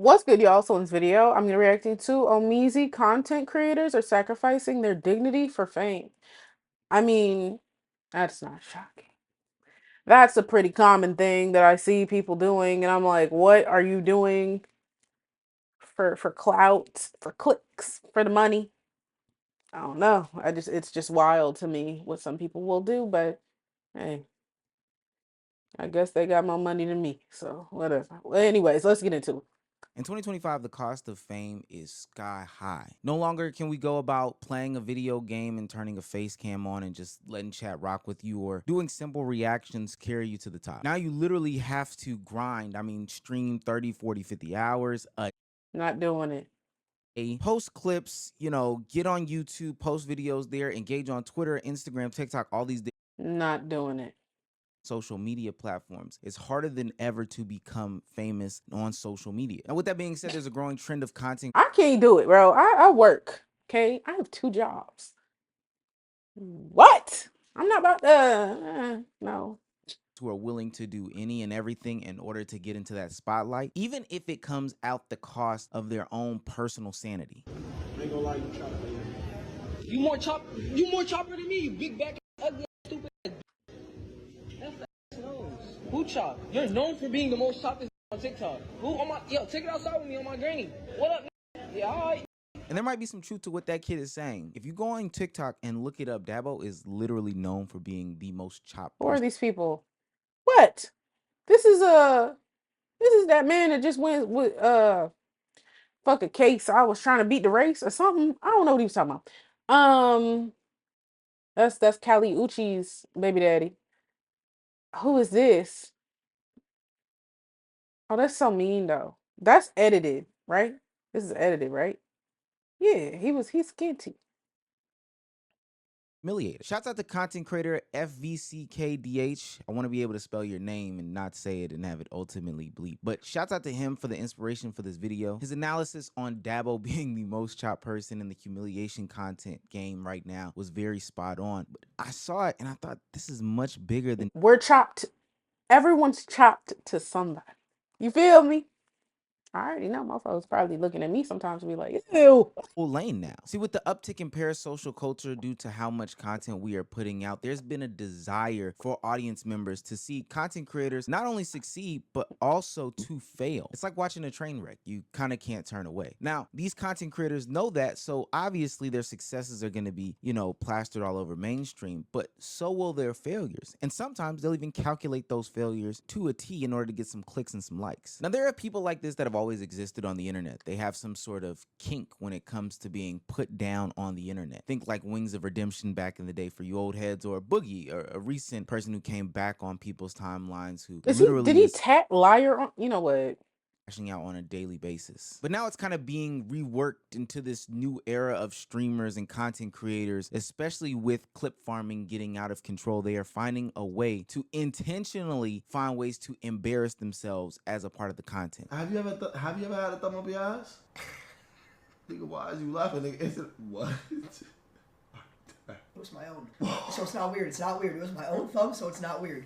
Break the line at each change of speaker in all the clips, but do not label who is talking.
What's good, y'all? So in this video, I'm reacting to Omizi content creators are sacrificing their dignity for fame. I mean, that's not shocking. That's a pretty common thing that I see people doing, and I'm like, what are you doing for clout, for clicks, for the money? I don't know. It's just wild to me what some people will do, but hey, I guess they got more money than me, so whatever. Well, anyways, let's get into it.
In 2025, the cost of fame is sky high. No longer can we go about playing a video game and turning a face cam on and just letting chat rock with you or doing simple reactions carry you to the top. Now you literally have to grind. I mean, stream 30, 40, 50 hours a
Not doing it.
post clips, get on YouTube, post videos there, engage on Twitter, Instagram, TikTok, all these
Not doing it.
social media platforms. It's harder than ever to become famous on social media. And with that being said, there's a growing trend of content
I can't do it, bro. I work. Okay. I have 2 jobs. What? I'm not about to no.
who are willing to do any and everything in order to get into that spotlight, even if it comes out the cost of their own personal sanity.
I ain't gonna lie, you chopper. You more chopper than me, you big back, ugly, stupid. That's nose. Who chop? You're known for being the most chopped on TikTok. Who on my take it outside with me on my granny. What up? Yeah, alright.
And there might be some truth to what that kid is saying. If you go on TikTok and look it up, Dabo is literally known for being the most chopped
Who are
person.
these people? What? This is that man that just went with fuck a case. I was trying to beat the race or something. I don't know what he was talking about. That's Kali Uchis baby daddy. Who is this? Oh, that's so mean though. That's edited, right? This is edited, right? Yeah, he's skinty.
Humiliated. Shouts out to content creator FVCKDH. I want to be able to spell your name and not say it and have it ultimately bleep. But shouts out to him for the inspiration for this video. His analysis on Dabo being the most chopped person in the humiliation content game right now was very spot on. But I saw it and I thought this is much bigger than
We're chopped. Everyone's chopped to somebody. You feel me? I already know motherfuckers probably looking at me sometimes and be like, ew.
lane now. See, with the uptick in parasocial culture due to how much content we are putting out, there's been a desire for audience members to see content creators not only succeed, but also to fail. It's like watching a train wreck. You kind of can't turn away. Now, these content creators know that, so obviously their successes are going to be, plastered all over mainstream, but so will their failures. And sometimes they'll even calculate those failures to a T in order to get some clicks and some likes. Now, there are people like this that have always existed on the internet. They have some sort of kink when it comes to being put down on the internet. Think like Wings of Redemption back in the day for you old heads, or Boogie, or a recent person who came back on people's timelines who
Did he tap liar on? You know what?
out on a daily basis. But now it's kind of being reworked into this new era of streamers and content creators, especially with clip farming getting out of control. They are finding a way to intentionally find ways to embarrass themselves as a part of the content.
Have you ever had a thumb up your ass? Nigga, why is you laughing? Nigga, is it what?
It was my own. So it's not weird. It's not weird. It was my own thumb, so it's not weird.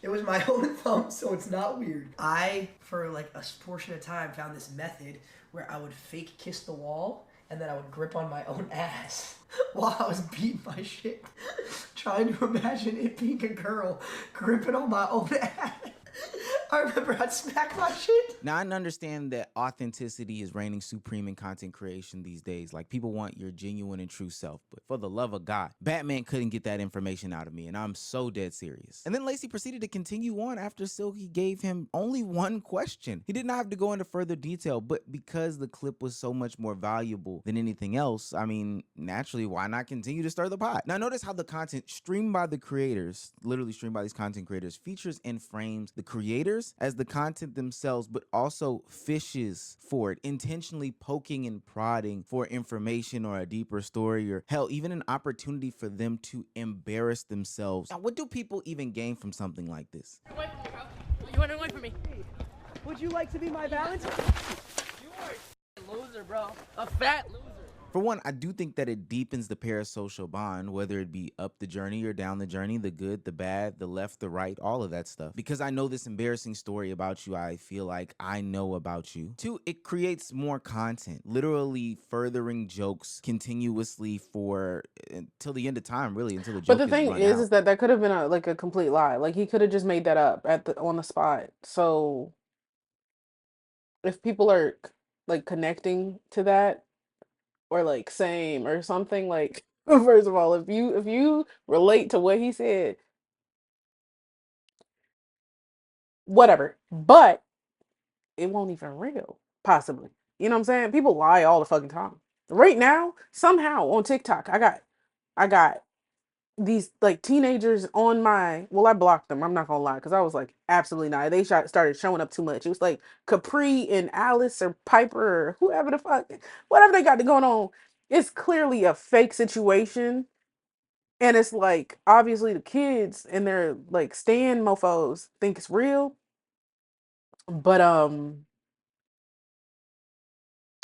It was my own thumb, so it's not weird. I, for like a portion of time, found this method where I would fake kiss the wall and then I would grip on my own ass while I was beating my shit. Trying to imagine it being a girl gripping on my own ass. I remember I'd smack my shit.
Now, I understand that authenticity is reigning supreme in content creation these days. Like, people want your genuine and true self. But for the love of God, Batman couldn't get that information out of me, and I'm so dead serious. And then Lacey proceeded to continue on after Silky gave him only one question. He did not have to go into further detail, but because the clip was so much more valuable than anything else, I mean, naturally, why not continue to stir the pot? Now, notice how the content streamed by the creators, literally streamed by these content creators, features and frames the creators as the content themselves, but also fishes for it, intentionally poking and prodding for information or a deeper story, or hell, even an opportunity for them to embarrass themselves. Now, what do people even gain from something like this?
You want to wait for me?
Would you like to be my Valentine?
You are a loser, bro. A fat loser.
For one, I do think that it deepens the parasocial bond, whether it be up the journey or down the journey, the good, the bad, the left, the right, all of that stuff. Because I know this embarrassing story about you, I feel like I know about you. Two, it creates more content, literally furthering jokes continuously for until the end of time, really, until the
But
joke
the
is
thing
run
is
out.
that could have been a complete lie. Like he could have just made that up on the spot. So if people are like connecting to that or like same or something, like first of all, if you relate to what he said, whatever. But it won't even real, possibly. You know what I'm saying? People lie all the fucking time. Right now, somehow on TikTok, I got these like teenagers on my, well, I blocked them, I'm not gonna lie, because I was like, absolutely not. They started showing up too much. It was like Capri and Alice or Piper or whoever the fuck, whatever they got going on. It's clearly a fake situation. And it's like obviously the kids and their like stan mofos think it's real. But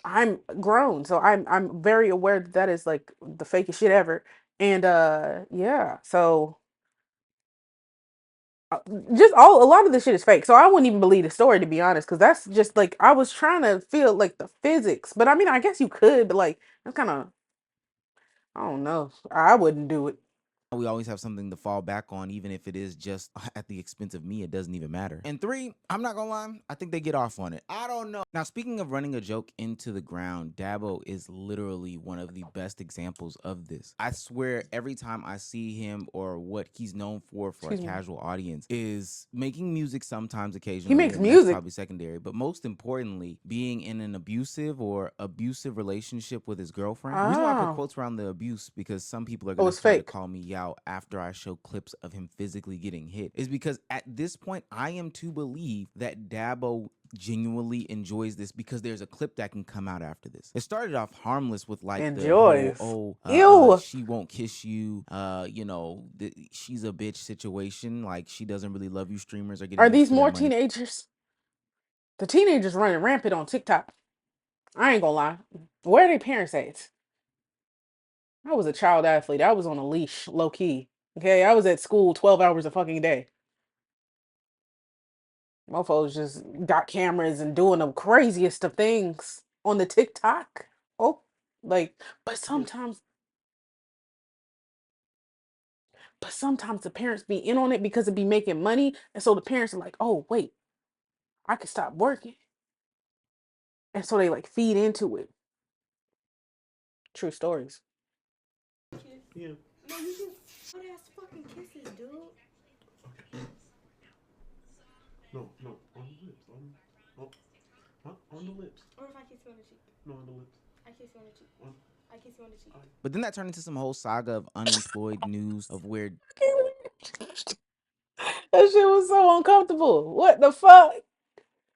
I'm grown, so I'm very aware that that is like the fakest shit ever. And yeah, so uh, just all a lot of this shit is fake. So I wouldn't even believe the story, to be honest, because that's just like I was trying to feel like the physics. But I mean, I guess you could, but like that's kind of, I don't know. I wouldn't do it.
We always have something to fall back on, even if it is just at the expense of me. It doesn't even matter. And three, I'm not gonna lie, I think they get off on it. I don't know. Now, speaking of running a joke into the ground, Dabo is literally one of the best examples of this. I swear, every time I see him or what he's known for a
Excuse me.
casual audience is making music sometimes, occasionally.
He makes
and that's
music.
probably secondary, but most importantly, being in an abusive relationship with his girlfriend. The reason why I
Oh.
put quotes around the abuse, because some people are
Oh,
gonna
it's
start to
fake.
call me out after I show clips of him physically getting hit, is because at this point I am to believe that Dabo genuinely enjoys this, because there's a clip that can come out after this. It started off harmless with like
Enjoys.
the whole
Ew.
she won't kiss you, she's a bitch situation, like she doesn't really love you. Streamers are getting
Are
this
these
for their
more
money.
teenagers? The teenagers running rampant on TikTok. I ain't gonna lie. Where are their parents at? I was a child athlete. I was on a leash, low key. Okay, I was at school 12 hours a fucking day. Mofos just got cameras and doing the craziest of things on the TikTok. Oh, like, but sometimes the parents be in on it because it be making money, and so the parents are like, "Oh, wait, I could stop working," and so they like feed into it. True stories.
Yeah.
No, you just hot ass fucking kisses, dude.
No, on the lips. On the lips.
Or if I kiss you on the cheek.
No, on the lips.
I kiss you on the cheek. I kiss you on the cheek.
But then that turned into some whole saga of unemployed news of where
That shit was so uncomfortable. What the fuck?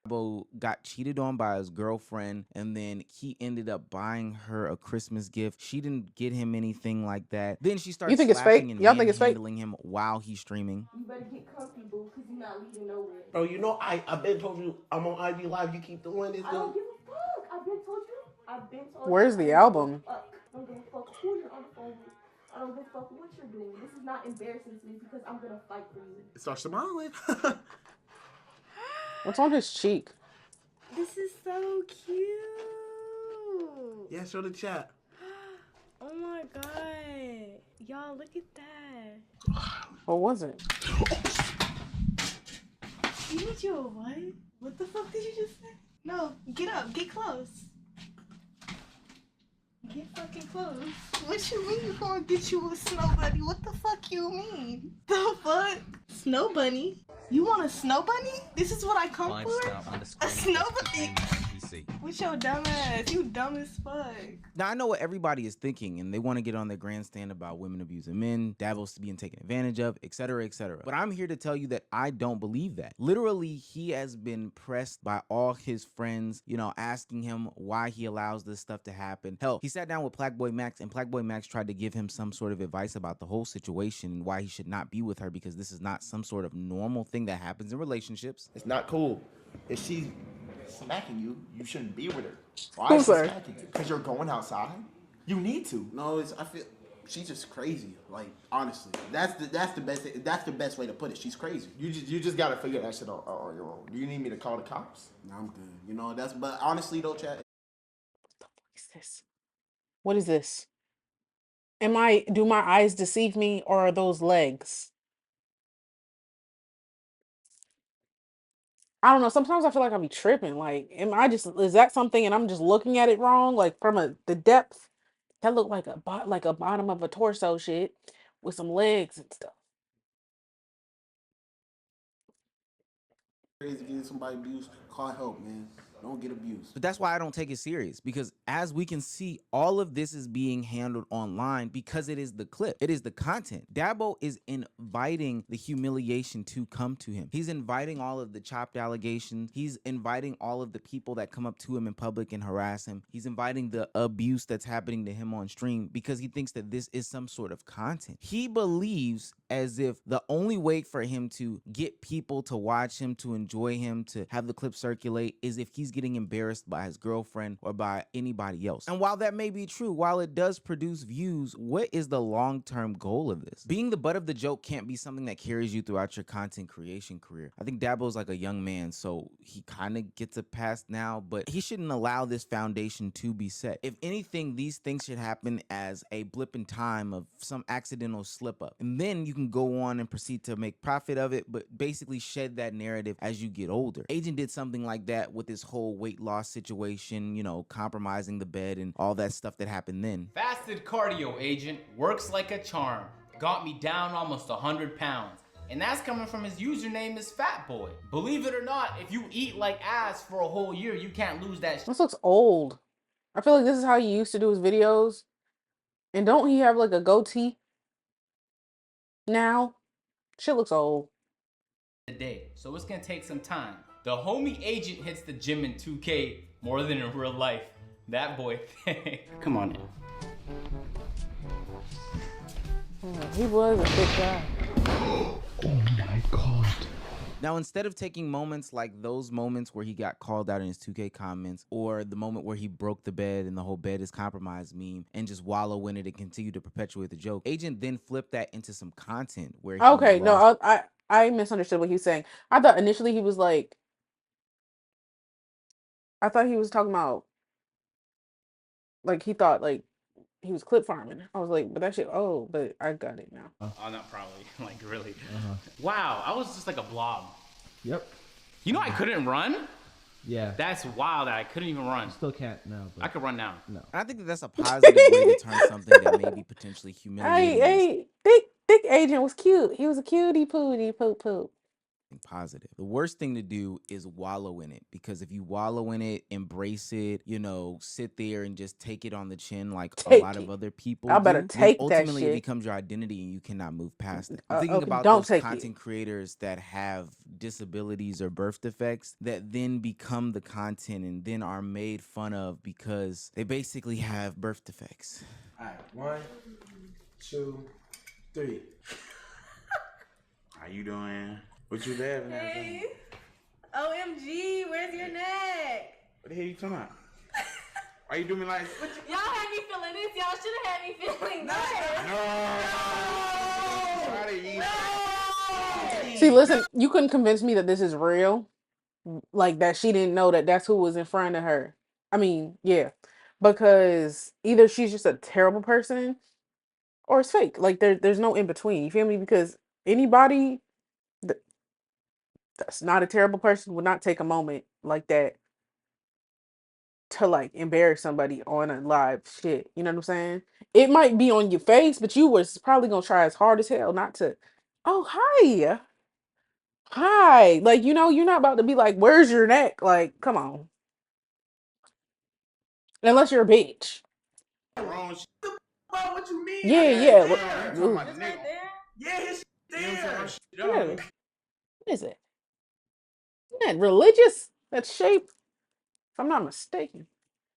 Dabo got cheated on by his girlfriend, and then he ended up buying her a Christmas gift. She didn't get him anything like that. Then she starts
think it's
slapping
fake?
and
Y'all think it's fake?
manhandling him while he's streaming.
You better get comfortable because you're not leaving nowhere.
Bro, you know I've been told you I'm on IG Live. You keep doing this.
I don't give a fuck. I've been told you.
Where's the
I don't
album?
give a fuck. I don't give a fuck who you're on the phone with. I don't give a fuck what you're doing. This is not embarrassing to me because I'm gonna fight for you.
Start smiling.
What's on his cheek?
This is so cute.
Yeah, show the chat.
Oh my god. Y'all, look at that.
What was it?
You need your what? What the fuck did you just say? No, get up, get close. Get fucking close. What you mean you gonna get you a snow bunny? What the fuck you mean? The fuck? Snow bunny? You want a snow bunny? This is what I come for? A snow bunny? With your dumb ass. You dumb as fuck.
Now, I know what everybody is thinking, and they want to get on their grandstand about women abusing men, Davos being taken advantage of, etc., etc. But I'm here to tell you that I don't believe that. Literally, he has been pressed by all his friends, asking him why he allows this stuff to happen. Hell, he sat down with Plaqueboy Max, and Plaqueboy Max tried to give him some sort of advice about the whole situation and why he should not be with her, because this is not some sort of normal thing that happens in relationships.
It's not cool. If she's smacking you, you shouldn't be with her. Why
I'm
is she
sorry.
smacking you? Because you're going outside? You need to.
No, I feel she's just crazy. Like honestly, that's the best way to put it. She's crazy.
You just gotta figure that shit out on your own. Do you need me to call the cops?
No, I'm good. You know but honestly though, Chad.
What is this? What is this? Do my eyes deceive me, or are those legs? I don't know. Sometimes I feel like I'll be tripping. Like, is that something and I'm just looking at it wrong? Like from the depth, that looked like like a bottom of a torso shit with some legs and stuff.
Crazy getting somebody abused. Call help, man. Don't get abused.
But that's why I don't take it serious, because as we can see, all of this is being handled online because it is the clip. It is the content. Dabo is inviting the humiliation to come to him. He's inviting all of the chopped allegations. He's inviting all of the people that come up to him in public and harass him. He's inviting the abuse that's happening to him on stream because he thinks that this is some sort of content. He believes as if the only way for him to get people to watch him, to enjoy him, to have the clip circulate is if he's getting embarrassed by his girlfriend or by anybody else. And while that may be true, while it does produce views, what is the long-term goal of this? Being the butt of the joke can't be something that carries you throughout your content creation career. I think Dabo's like a young man, so he kind of gets a pass now, but he shouldn't allow this foundation to be set. If anything, these things should happen as a blip in time of some accidental slip up. And then you can go on and proceed to make profit of it, but basically shed that narrative as you get older. Agent did something like that with this whole weight loss situation, you know, compromising the bed and all that stuff that happened then.
Fasted cardio, Agent. Works like a charm. Got me down almost 100 pounds. And that's coming from his username is Fat Boy. Believe it or not, if you eat like ass for a whole year, you can't lose that shit.
This looks old. I feel like this is how he used to do his videos. And don't he have like a goatee now? Shit looks old.
Day, so it's gonna take some time. The homie Agent hits the gym in 2K more than in real life. That boy Come on in.
He was a big guy.
Oh my god.
Now, instead of taking moments like those moments where he got called out in his 2K comments, or the moment where he broke the bed and the whole bed is compromised meme, and just wallow in it and continue to perpetuate the joke, Agent then flipped that into some content where he
Okay,
lost.
no, I misunderstood what he was saying. I thought initially he was like, I thought he was talking about, like, he thought like he was clip farming. I was like, but that shit, oh, but I got it now.
Oh, not probably. Like, really. Wow, I was just like a blob.
Yep.
You know I couldn't run?
Yeah.
That's wild that I couldn't even run.
Still can't now.
I could run now.
No.
And I think that that's a positive way to turn something that may be potentially humiliating
Hey, thick Agent was cute. He was a cutie pootie poop poop.
positive. The worst thing to do is wallow in it, because if you wallow in it, embrace it, you know, sit there and just take it on the chin like a lot of other people
I better
do,
take
then
that
ultimately it
shit.
becomes your identity and you cannot move past it. I'm thinking
Okay,
about
don't
those
take it.
content creators that have disabilities or birth defects that then become the content and then are made fun of because they basically have birth defects.
All right, 1, 2, 3.
How you doing? What you laughing at?
Hey. OMG, where's your neck?
What the hell you talking about? Why you doing me like?
Y'all had me feeling this. Y'all should have had me feeling that.
See, listen, you couldn't convince me that this is real. Like that she didn't know that that's who was in front of her. I mean, yeah. Because either she's just a terrible person or it's fake. Like there's no in between. You feel me? Because anybody that's not a terrible person would not take a moment like that to like embarrass somebody on a live shit. You know what I'm saying? It might be on your face, but you was probably gonna try as hard as hell not to. Oh, hi. Like, you know, you're not about to be like, where's your neck? Like, come on. Unless you're a bitch.
What you mean?
Yeah.
Talking about the nigga. Yeah, his there.
What is it? Isn't that religious? That shape? If I'm not mistaken.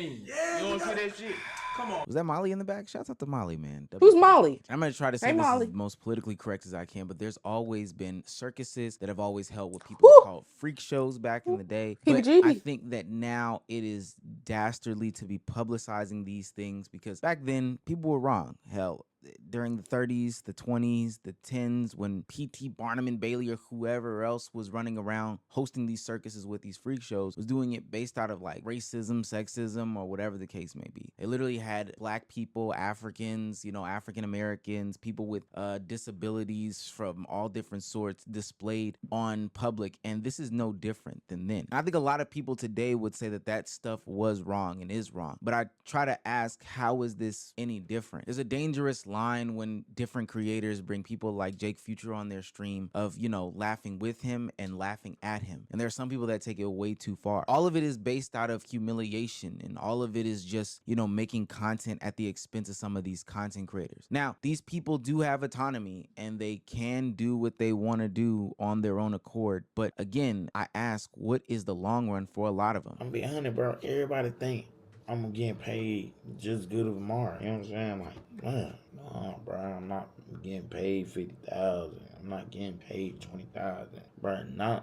You don't see that shit? Come on.
Was that Molly in the back? Shouts out to Molly, man.
Who's Molly?
I'm going to try to say
Hey,
this
Molly.
as most politically correct as I can, but there's always been circuses that have always held what people
Woo!
called freak shows back in the day.
Heebie
But I
jeebie.
think that now it is dastardly to be publicizing these things because back then people were wrong. Hell, during the 30s, the 20s, the 10s, when P.T. Barnum and Bailey or whoever else was running around hosting these circuses with these freak shows, was doing it based out of like racism, sexism, or whatever the case may be. They literally had black people, Africans, African Americans, people with disabilities from all different sorts displayed on public. And this is no different than then. I think a lot of people today would say that that stuff was wrong and is wrong. But I try to ask, how is this any different? There's a dangerous line when different creators bring people like Jake Future on their stream of, laughing with him and laughing at him. And there are some people that take it way too far. All of it is based out of humiliation, and all of it is just, making content at the expense of some of these content creators. Now, these people do have autonomy and they can do what they want to do on their own accord. But again, I ask, what is the long run for a lot of them?
I'm be honest, bro. Everybody think I'm getting paid just good of Amar. You know what I'm saying? Like, man, no, bro. I'm not getting paid $50,000. I'm not getting paid $20,000, bro.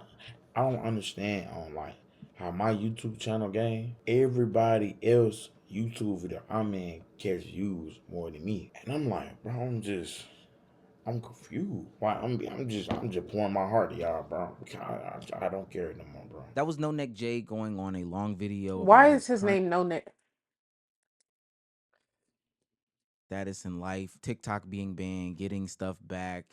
I don't understand on like how my YouTube channel game. Everybody else YouTube video I'm in gets views more than me, and I'm like, bro, I'm confused. Why? I'm just pouring my heart to y'all, bro. I don't care no more, bro.
That was No Neck Jay going on a long video.
Why
about
is his name No Neck?
status in life, TikTok being banned, getting stuff back,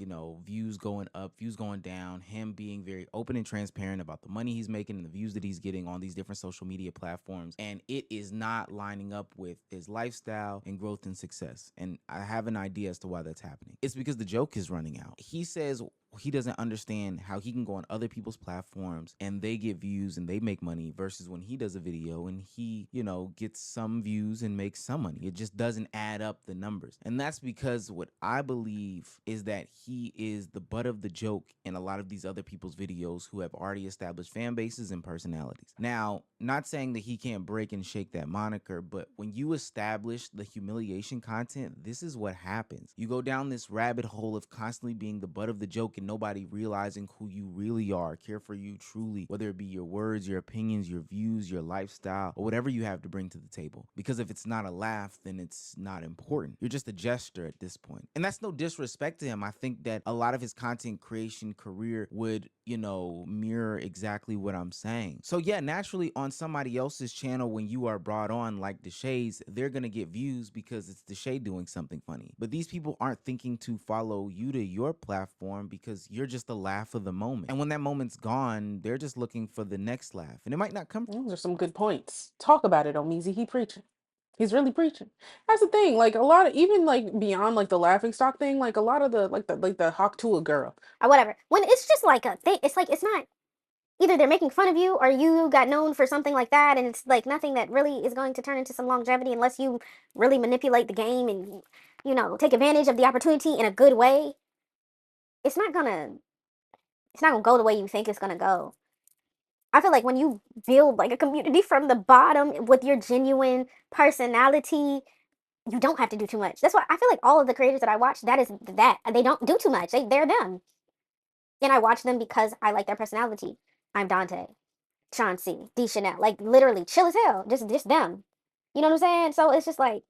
views going up, views going down, him being very open and transparent about the money he's making and the views that he's getting on these different social media platforms. And it is not lining up with his lifestyle and growth and success. And I have an idea as to why that's happening. It's because the joke is running out. He says he doesn't understand how he can go on other people's platforms and they get views and they make money versus when he does a video and he, gets some views and makes some money. It just doesn't add up the numbers. And that's because what I believe is that he is the butt of the joke in a lot of these other people's videos who have already established fan bases and personalities. Now, not saying that he can't break and shake that moniker, but when you establish the humiliation content, this is what happens. You go down this rabbit hole of constantly being the butt of the joke and nobody realizing who you really are, care for you truly, whether it be your words, your opinions, your views, your lifestyle, or whatever you have to bring to the table. Because if it's not a laugh, then it's not important. You're just a jester at this point. And that's no disrespect to him. I think that a lot of his content creation career would, mirror exactly what I'm saying. So yeah, naturally on somebody else's channel, when you are brought on like Deshays, they're going to get views because it's Deshay doing something funny. But these people aren't thinking to follow you to your platform because you're just the laugh of the moment. And when that moment's gone, they're just looking for the next laugh. And it might not come.
Those are some good points. Talk about it, Omeezy. He preaching. He's really preaching. That's the thing. Like a lot of, even like beyond like the laughing stock thing, like a lot of the Hawk Tuah girl.
Or whatever. When it's just like a thing, it's like, it's not, either they're making fun of you or you got known for something like that, and it's like nothing that really is going to turn into some longevity unless you really manipulate the game and, take advantage of the opportunity in a good way. It's not gonna go the way you think it's gonna go. I feel like when you build like a community from the bottom with your genuine personality, you don't have to do too much. That's why I feel like all of the creators that I watch, they don't do too much. They're them. And I watch them because I like their personality. I'm Dante, Chauncey, D Chanel, like literally chill as hell. Just them. You know what I'm saying? So it's just like,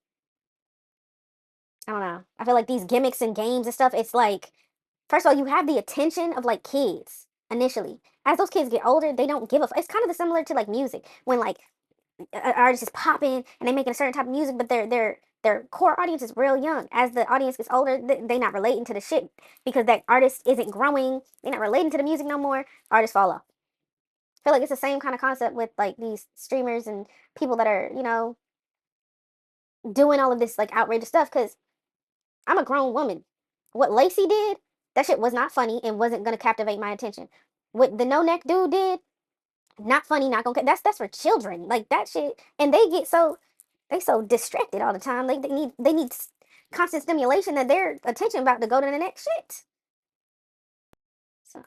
I don't know. I feel like these gimmicks and games and stuff, it's like, first of all, you have the attention of like kids initially. As those kids get older, they don't give a it's kind of similar to like music. When like an artist is popping and they making a certain type of music, but their core audience is real young. As the audience gets older, they not relating to the shit because that artist isn't growing. They're not relating to the music no more. Artists fall off. I feel like it's the same kind of concept with like these streamers and people that are, doing all of this like outrageous stuff, because I'm a grown woman. What Lacey did, that shit was not funny and wasn't gonna captivate my attention. What the No Neck dude did, not funny, not gonna. That's for children, like that shit. And they so distracted all the time. They need constant stimulation that their attention about to go to the next shit. So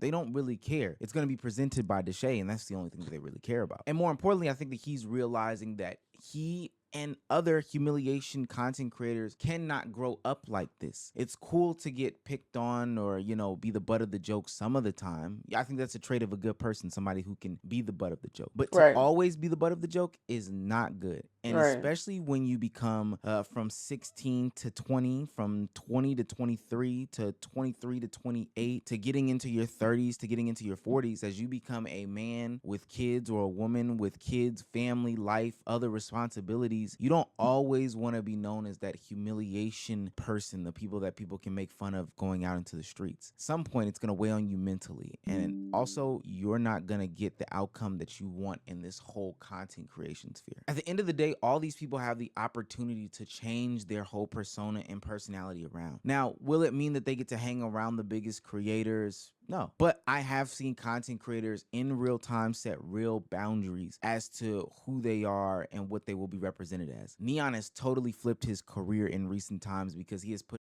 They don't really care. It's going to be presented by Deshay, and that's the only thing that they really care about. And more importantly, I think that he's realizing that he And other humiliation content creators cannot grow up like this. It's cool to get picked on or, be the butt of the joke some of the time. Yeah, I think that's a trait of a good person, somebody who can be the butt of the joke. But to
Right.
always be the butt of the joke is not good. And
Right.
especially when you become from 16 to 20, from 20 to 23 to 23 to 28 to getting into your 30s to getting into your 40s, as you become a man with kids or a woman with kids, family, life, other responsibilities. You don't always want to be known as that humiliation person, the people that people can make fun of going out into the streets. At some point, it's going to weigh on you mentally. And also, you're not going to get the outcome that you want in this whole content creation sphere. At the end of the day, all these people have the opportunity to change their whole persona and personality around. Now, will it mean that they get to hang around the biggest creators? No, but I have seen content creators in real time set real boundaries as to who they are and what they will be represented as. Neon has totally flipped his career in recent times because he has put.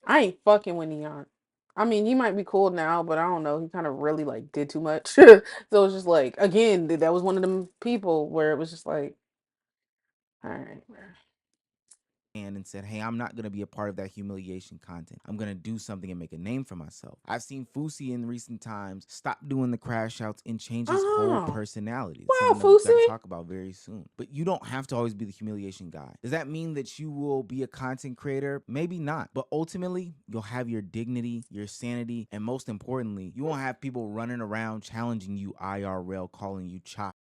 I ain't fucking with Neon. I mean, he might be cool now, but I don't know. He kind of really like did too much. So it's just like, again, that was one of them people where it was just like, all right, bro.
And said, hey, I'm not going to be a part of that humiliation content. I'm going to do something and make a name for myself. I've seen Fousey in recent times stop doing the crash outs and change his whole personality. It's
Wow,
something that we're going
Fousey.
to talk about very soon. But you don't have to always be the humiliation guy. Does that mean that you will be a content creator? Maybe not. But ultimately, you'll have your dignity, your sanity, and most importantly, you won't have people running around challenging you IRL, calling you chop.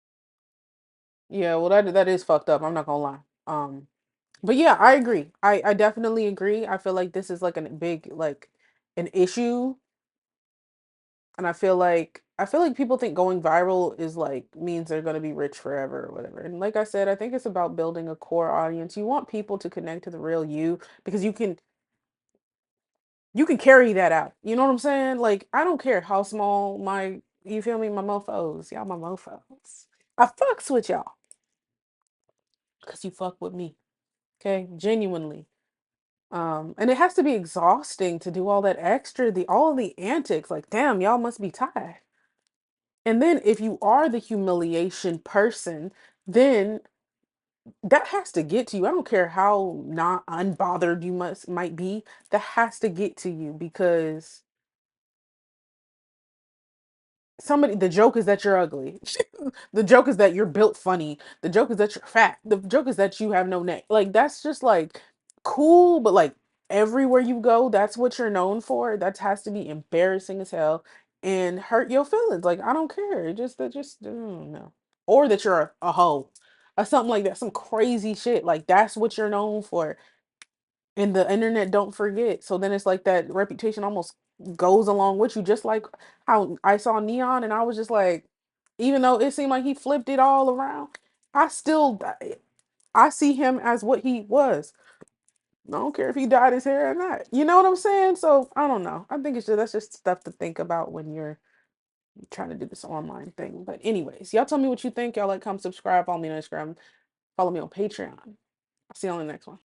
Yeah, well, that is fucked up. I'm not gonna lie. But yeah, I agree. I definitely agree. I feel like this is like a big like an issue, and I feel like people think going viral is like means they're gonna be rich forever or whatever. And like I said, I think it's about building a core audience. You want people to connect to the real you because you can carry that out. You know what I'm saying? Like I don't care how small you feel me, my mofos, y'all my mofos. I fucks with y'all because you fuck with me. Okay, genuinely. And it has to be exhausting to do all that extra, all the antics. Like, damn, y'all must be tired. And then if you are the humiliation person, then that has to get to you. I don't care how not unbothered you might be. That has to get to you because the joke is that you're ugly. The joke is that you're built funny. The joke is that you're fat. The joke is that you have no neck. Like that's just like cool, but like everywhere you go, that's what you're known for. That has to be embarrassing as hell and hurt your feelings. Like I don't care. Just no. Or that you're a hoe. Or something like that. Some crazy shit. Like that's what you're known for. And the internet don't forget. So then it's like that reputation almost goes along with you, just like how I saw Neon and I was just like, even though it seemed like he flipped it all around, I see him as what he was. I don't care if he dyed his hair or not. You know what I'm saying? So I don't know. I think that's just stuff to think about when you're trying to do this online thing. But anyways, y'all tell me what you think. Y'all like, comment, subscribe, follow me on Instagram, follow me on Patreon. I'll see you on the next one.